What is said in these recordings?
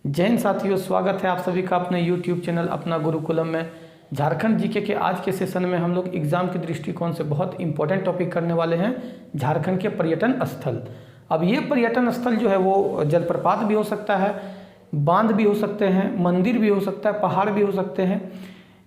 जय हिंद साथियों, स्वागत है आप सभी का अपने YouTube चैनल अपना गुरुकुलम में। झारखंड जीके के आज के सेशन में हम लोग एग्जाम के दृष्टिकोण से बहुत इंपॉर्टेंट टॉपिक करने वाले हैं, झारखंड के पर्यटन स्थल। अब ये पर्यटन स्थल जो है वो जलप्रपात भी हो सकता है, बांध भी हो सकते हैं, मंदिर भी हो सकता है, पहाड़ भी हो सकते हैं,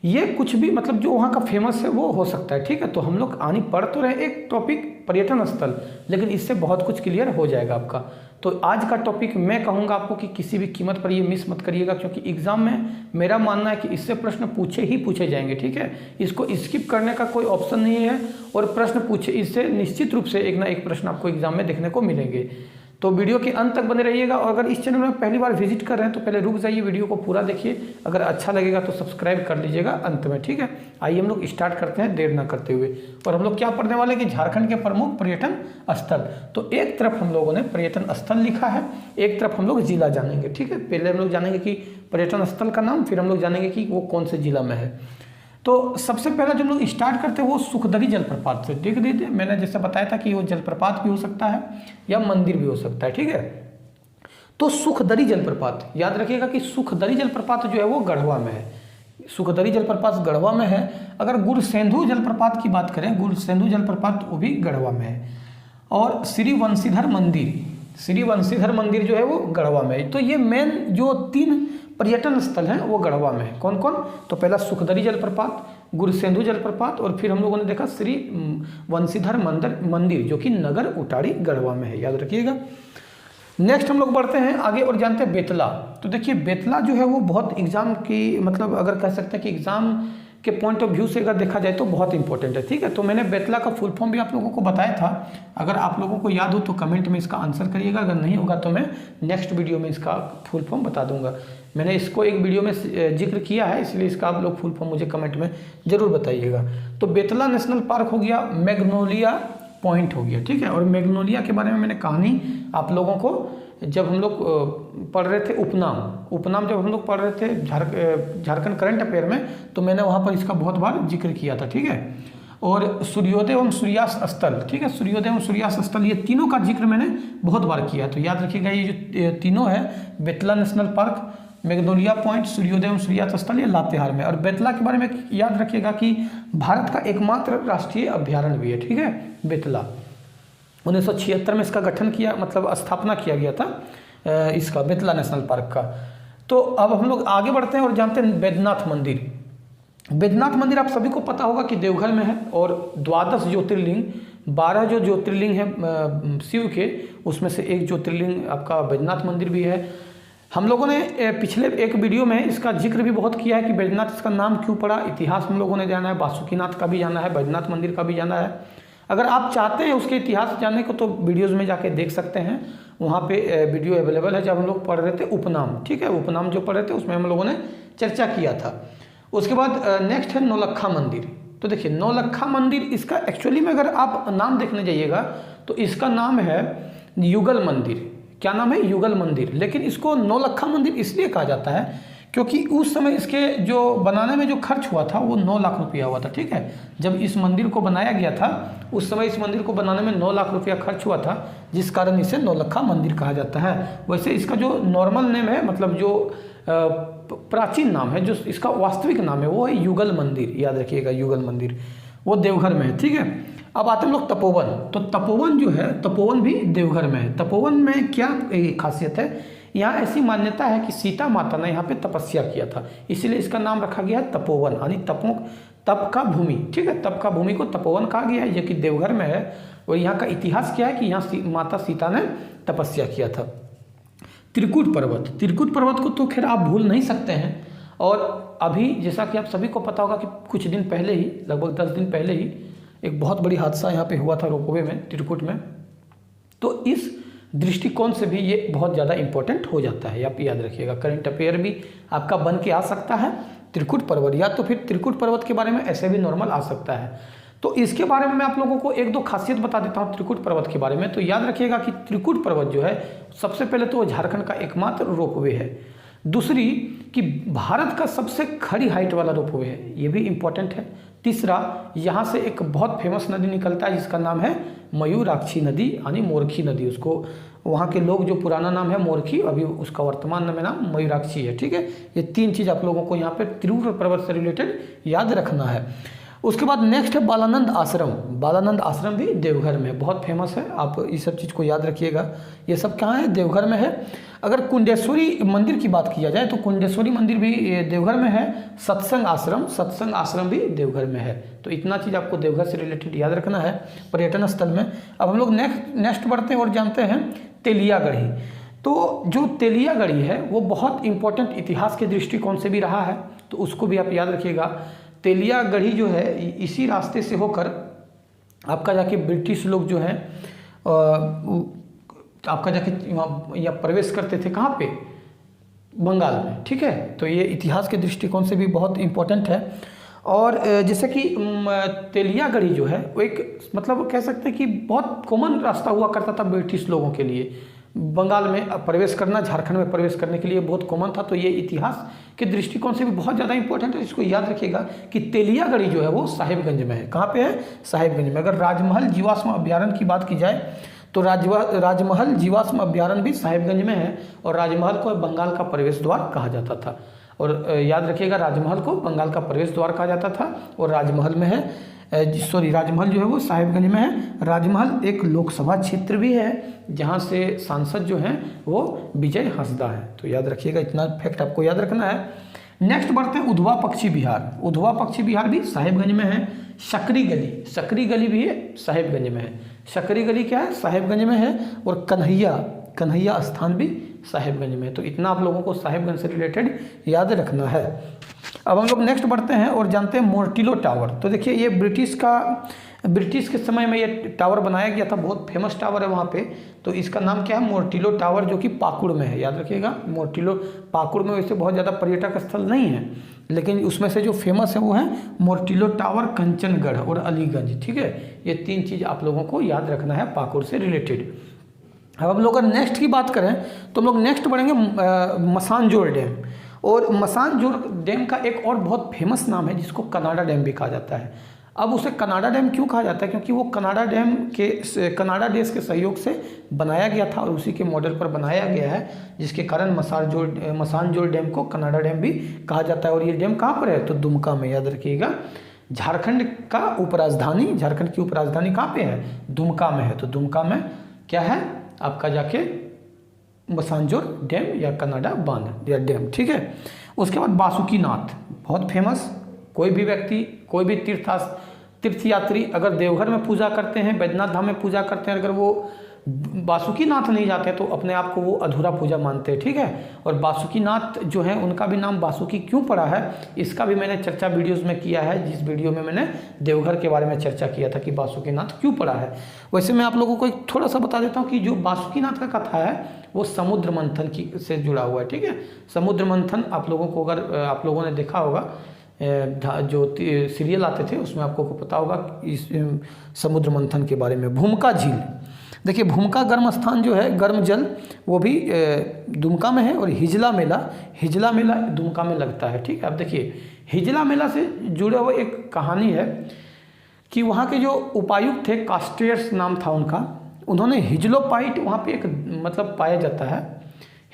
ये कुछ भी मतलब जो वहाँ का फेमस है वो हो सकता है। ठीक है, तो हम लोग आनी पढ़ तो रहे एक टॉपिक पर्यटन स्थल, लेकिन इससे बहुत कुछ क्लियर हो जाएगा आपका। तो आज का टॉपिक मैं कहूँगा आपको कि किसी भी कीमत पर ये मिस मत करिएगा, क्योंकि एग्जाम में मेरा मानना है कि इससे प्रश्न पूछे जाएंगे। ठीक है, इसको स्किप करने का कोई ऑप्शन नहीं है, और प्रश्न पूछे इससे निश्चित रूप से एक ना एक प्रश्न आपको एग्जाम में देखने को मिलेंगे। तो वीडियो के अंत तक बने रहिएगा, और अगर इस चैनल में पहली बार विजिट कर रहे हैं तो पहले रुक जाइए, वीडियो को पूरा देखिए, अगर अच्छा लगेगा तो सब्सक्राइब कर लीजिएगा अंत में। ठीक है, आइए हम लोग स्टार्ट करते हैं देर ना करते हुए। और हम लोग क्या पढ़ने वाले हैं कि झारखंड के प्रमुख पर्यटन स्थल। तो एक तरफ हम लोगों ने पर्यटन स्थल लिखा है, एक तरफ हम लोग जिला जानेंगे। ठीक है, पहले हम लोग जानेंगे कि पर्यटन स्थल का नाम, फिर हम लोग जानेंगे कि वो कौन से जिला में है। तो सबसे पहला जो हम लोग स्टार्ट करते हैं वो सुखदरी जलप्रपात से। देख दीजिए, मैंने जैसे बताया था कि वो जलप्रपात भी हो सकता है या मंदिर भी हो सकता है। ठीक है, तो सुखदरी जलप्रपात याद रखिएगा कि सुखदरी जलप्रपात जो है वो गढ़वा में है। सुखदरी जलप्रपात गढ़वा में है। अगर गुरसेंधु जलप्रपात की बात करें, गुरसेंधु जलप्रपात वो भी गढ़वा में है। और श्री वंशीधर मंदिर जो है वो गढ़वा में है। तो ये मेन जो 3 पर्यटन स्थल हैं वो गढ़वा में है। कौन कौन? तो पहला सुखदरी जलप्रपात, गुरसेंधु जलप्रपात, और फिर हम लोगों ने देखा श्री वंशीधर मंदिर जो कि नगर उटाड़ी गढ़वा में है, याद रखिएगा। नेक्स्ट हम लोग बढ़ते हैं आगे और जानते हैं बेतला। तो देखिए, बेतला जो है वो बहुत एग्जाम की मतलब अगर कह सकते हैं कि एग्जाम के पॉइंट ऑफ व्यू से अगर देखा जाए तो बहुत इंपॉर्टेंट है। ठीक है, तो मैंने बेतला का फुल फॉर्म भी आप लोगों को बताया था। अगर आप लोगों को याद हो तो कमेंट में इसका आंसर करिएगा, अगर नहीं होगा तो मैं नेक्स्ट वीडियो में इसका फुल फॉर्म बता दूंगा। मैंने इसको एक वीडियो में जिक्र किया है, इसलिए इसका आप लोग फुल फॉर्म मुझे कमेंट में जरूर बताइएगा। तो बेतला नेशनल पार्क हो गया, मैग्नोलिया पॉइंट हो गया। ठीक है, और मैग्नोलिया के बारे में मैंने कहानी आप लोगों को जब हम लोग पढ़ रहे थे उपनाम जब हम लोग पढ़ रहे थे झारखंड करंट अफेयर में, तो मैंने वहाँ पर इसका बहुत बार जिक्र किया था। ठीक है, और सूर्योदय एवं सूर्यास्त स्थल, ठीक है, सूर्योदय एवं सूर्यास्त स्थल, ये तीनों का जिक्र मैंने बहुत बार किया। तो याद रखिएगा, ये जो तीनों है, Betla national park, Magnolia point, सूर्योदय एवं सूर्यास्त स्थल, ये लातेहार में। और बेतला के बारे में याद रखिएगा कि भारत का एकमात्र राष्ट्रीय अभ्यारण्य भी है। ठीक है, बेतला 1976 में इसका गठन किया, मतलब स्थापना किया गया था इसका, बेतला नेशनल पार्क का। तो अब हम लोग आगे बढ़ते हैं और जानते हैं बैद्यनाथ मंदिर। बैद्यनाथ मंदिर आप सभी को पता होगा कि देवघर में है, और 12 ज्योतिर्लिंग 12 जो ज्योतिर्लिंग है शिव के, उसमें से एक ज्योतिर्लिंग आपका बैद्यनाथ मंदिर भी है। हम लोगों ने पिछले एक वीडियो में इसका जिक्र भी बहुत किया है कि बैद्यनाथ इसका नाम क्यों पड़ा, इतिहास हम लोगों ने जाना है, बासुकीनाथ का भी जाना है, बैद्यनाथ मंदिर का भी जाना है। अगर आप चाहते हैं उसके इतिहास जानने को तो वीडियोस में जाके देख सकते हैं, वहाँ पे वीडियो अवेलेबल है। जब हम लोग पढ़ रहे थे उपनाम, ठीक है, उपनाम जो पढ़ रहे थे उसमें हम लोगों ने चर्चा किया था। उसके बाद नेक्स्ट है नौलक्खा मंदिर। तो देखिए, नौलक्खा मंदिर इसका एक्चुअली में अगर आप नाम देखने जाइएगा तो इसका नाम है युगल मंदिर। क्या नाम है? युगल मंदिर। लेकिन इसको नौलक्खा मंदिर इसलिए कहा जाता है क्योंकि उस समय इसके जो बनाने में जो खर्च हुआ था वो 9 लाख रुपया हुआ था। ठीक है, जब इस मंदिर को बनाया गया था उस समय इस मंदिर को बनाने में 9 लाख रुपया खर्च हुआ था, जिस कारण इसे नौलक्खा मंदिर कहा जाता है। वैसे इसका जो नॉर्मल नेम है, मतलब जो प्राचीन नाम है, जो इसका वास्तविक नाम है, वो है युगल मंदिर। याद रखिएगा, युगल मंदिर, वो देवघर में है। ठीक है, अब आते हैं हम लोग तपोवन। तो तपोवन जो है, तपोवन भी देवघर में है। तपोवन में क्या खासियत है? यहाँ ऐसी मान्यता है कि सीता माता ने यहाँ पे तपस्या किया था, इसीलिए इसका नाम रखा गया है तपोवन, यानी तप का भूमि। ठीक है, तप का भूमि को तपोवन कहा गया है, जो कि देवघर में है। और यहाँ का इतिहास क्या है कि यहाँ माता सीता ने तपस्या किया था। त्रिकुट पर्वत को तो खैर आप भूल नहीं सकते हैं। और अभी जैसा कि आप सभी को पता होगा कि कुछ दिन पहले ही, लगभग 10 दिन पहले ही, एक बहुत बड़ी हादसा यहाँ पे हुआ था रोपवे में, त्रिकुट में। तो इस दृष्टिकोण से भी ये बहुत ज़्यादा इंपॉर्टेंट हो जाता है, आप याद रखिएगा। करंट अफेयर भी आपका बन के आ सकता है त्रिकुट पर्वत, या तो फिर त्रिकुट पर्वत के बारे में ऐसे भी नॉर्मल आ सकता है। तो इसके बारे में मैं आप लोगों को 1-2 खासियत बता देता हूँ त्रिकुट पर्वत के बारे में। तो याद रखिएगा कि त्रिकुट पर्वत जो है, सबसे पहले तो वो झारखंड का एकमात्र रोपवे है। दूसरी कि भारत का सबसे खड़ी हाइट वाला रोपवे है, ये भी इंपॉर्टेंट है। तीसरा, यहाँ से एक बहुत फेमस नदी निकलता है जिसका नाम है मयूराक्षी नदी यानी मोरखी नदी, उसको वहाँ के लोग जो पुराना नाम है मोरखी, अभी उसका वर्तमान में नाम मयूराक्षी है। ठीक है, ये 3 चीज़ आप लोगों को यहाँ पे त्रिपुर पर्वत से रिलेटेड याद रखना है। उसके बाद नेक्स्ट है बालानंद आश्रम। बालानंद आश्रम भी देवघर में बहुत फेमस है, आप इस सब चीज़ को याद रखिएगा। ये सब कहाँ है? देवघर में है। अगर कुंडेश्वरी मंदिर की बात किया जाए तो कुंडेश्वरी मंदिर भी देवघर में है। सत्संग आश्रम भी देवघर में है। तो इतना चीज़ आपको देवघर से रिलेटेड याद रखना है पर्यटन स्थल में। अब हम लोग नेक्स्ट बढ़ते हैं और जानते हैं तेलियागढ़ी। तो जो तेलियागढ़ी है वो बहुत इंपॉर्टेंट इतिहास के दृष्टिकोण से भी रहा है, तो उसको भी आप याद रखिएगा। तेलियागढ़ी जो है इसी रास्ते से होकर आपका जाके ब्रिटिश लोग जो हैं आपका जाके या प्रवेश करते थे, कहाँ पे? बंगाल में। ठीक है, तो ये इतिहास के दृष्टिकोण से भी बहुत इम्पोर्टेंट है। और जैसे कि तेलियागढ़ी जो है वो एक मतलब कह सकते हैं कि बहुत कॉमन रास्ता हुआ करता था ब्रिटिश लोगों के लिए। बंगाल में प्रवेश करना, झारखंड में प्रवेश करने के लिए बहुत कॉमन था। तो ये इतिहास के दृष्टिकोण से भी बहुत ज़्यादा इंपॉर्टेंट है। इसको याद रखिएगा कि तेलियागढ़ी जो है वो साहिबगंज में है। कहाँ पे है? साहिबगंज में। अगर राजमहल जीवाश्म अभ्यारण्य की बात की जाए तो राजमहल जीवाश्म अभ्यारण्य भी साहिबगंज में है, और राजमहल को बंगाल का प्रवेश द्वार कहा जाता था। और याद रखिएगा राजमहल को बंगाल का प्रवेश द्वार कहा जाता था, और राजमहल में है राजमहल जो है वो साहिबगंज में है। राजमहल एक लोकसभा क्षेत्र भी है जहाँ से सांसद जो हैं वो विजय हंसदा है। तो याद रखिएगा, इतना फैक्ट आपको याद रखना है। नेक्स्ट बढ़ते हैं उधवा पक्षी विहार। उधवा पक्षी विहार भी साहिबगंज में है। सकरी गली भी है साहिबगंज में है। सकरी गली क्या है? साहिबगंज में है। और कन्हैया स्थान भी साहिबगंज में है। तो इतना आप लोगों को साहिबगंज से रिलेटेड याद रखना है। अब हम लोग नेक्स्ट बढ़ते हैं और जानते हैं मोर्टिलो टावर। तो देखिए ये ब्रिटिश के समय में ये टावर बनाया गया था, बहुत फेमस टावर है वहाँ पे। तो इसका नाम क्या है? मोर्टिलो टावर, जो कि पाकुड़ में है। याद रखिएगा मोर्टिलो पाकुड़ में वैसे बहुत ज़्यादा पर्यटक स्थल नहीं है, लेकिन उसमें से जो फेमस है वो है मोर्टिलो टावर, कंचनगढ़ और अलीगंज। ठीक है, ये 3 चीज़ आप लोगों को याद रखना है पाकुड़ से रिलेटेड। अब हम लोग अगर नेक्स्ट की बात करें तो हम लोग नेक्स्ट बढ़ेंगे मसानजोर डैम। और मसानजोर डैम का एक और बहुत फेमस नाम है जिसको कनाडा डैम भी कहा जाता है। अब उसे कनाडा डैम क्यों कहा जाता है? क्योंकि वो कनाडा देश के सहयोग से बनाया गया था और उसी के मॉडल पर बनाया गया है, जिसके कारण मसानजोर डैम को कनाडा डैम भी कहा जाता है। और ये डैम कहाँ पर है? तो दुमका में। याद रखिएगा, झारखंड की उपराजधानी कहाँ पे है? दुमका में है। तो दुमका में क्या है आपका जाके मसानजोर डैम या कनाडा बांध या डैम। ठीक है, उसके बाद बासुकीनाथ, बहुत फेमस। कोई भी व्यक्ति, कोई भी तीर्थयात्री अगर देवघर में पूजा करते हैं, बैद्यनाथ धाम में पूजा करते हैं, अगर वो बासुकीनाथ नहीं जाते तो अपने आप को वो अधूरा पूजा मानते हैं। ठीक है, और बासुकीनाथ जो है उनका भी नाम बासुकी क्यों पड़ा है, इसका भी मैंने चर्चा वीडियोस में किया है। जिस वीडियो में मैंने देवघर के बारे में चर्चा किया था कि बासुकीनाथ क्यों पड़ा है। वैसे मैं आप लोगों को एक थोड़ा सा बता देता हूँ कि जो बासुकीनाथ का कथा है वो समुद्र मंथन से जुड़ा हुआ है। ठीक है, समुद्र मंथन आप लोगों को, अगर आप लोगों ने देखा होगा जो सीरियल आते थे उसमें आपको पता होगा इस समुद्र मंथन के बारे में। भूमका झील, देखिए भूमका गर्म स्थान जो है, गर्म जल, वो भी दुमका में है। और हिजला मेला दुमका में लगता है। ठीक है, अब देखिए हिजला मेला से जुड़े हुए एक कहानी है कि वहाँ के जो उपायुक्त थे, कास्टियर्स नाम था उनका, उन्होंने हिजलोपाइट वहाँ पे एक मतलब पाया जाता है।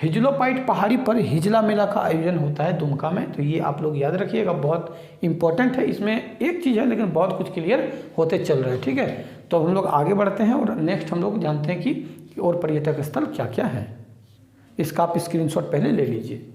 हिजलोपाइट पहाड़ी पर हिजला मेला का आयोजन होता है दुमका में। तो ये आप लोग याद रखिएगा, बहुत इंपॉर्टेंट है। इसमें एक चीज़ है लेकिन बहुत कुछ क्लियर होते चल रहा है। ठीक है, तो हम लोग आगे बढ़ते हैं और नेक्स्ट हम लोग जानते हैं कि और पर्यटक स्थल क्या क्या हैं। इसका आप स्क्रीनशॉट पहले ले लीजिए।